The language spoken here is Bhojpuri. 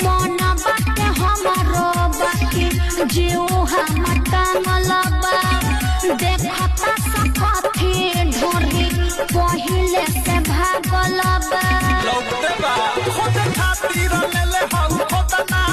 मन बाटे हमारो बाकी जीव हमर टांगलबा देखता सकथी ढोरी पहिले से भागलबा लौटते बा खुद खातिर ले ले हम खुद ना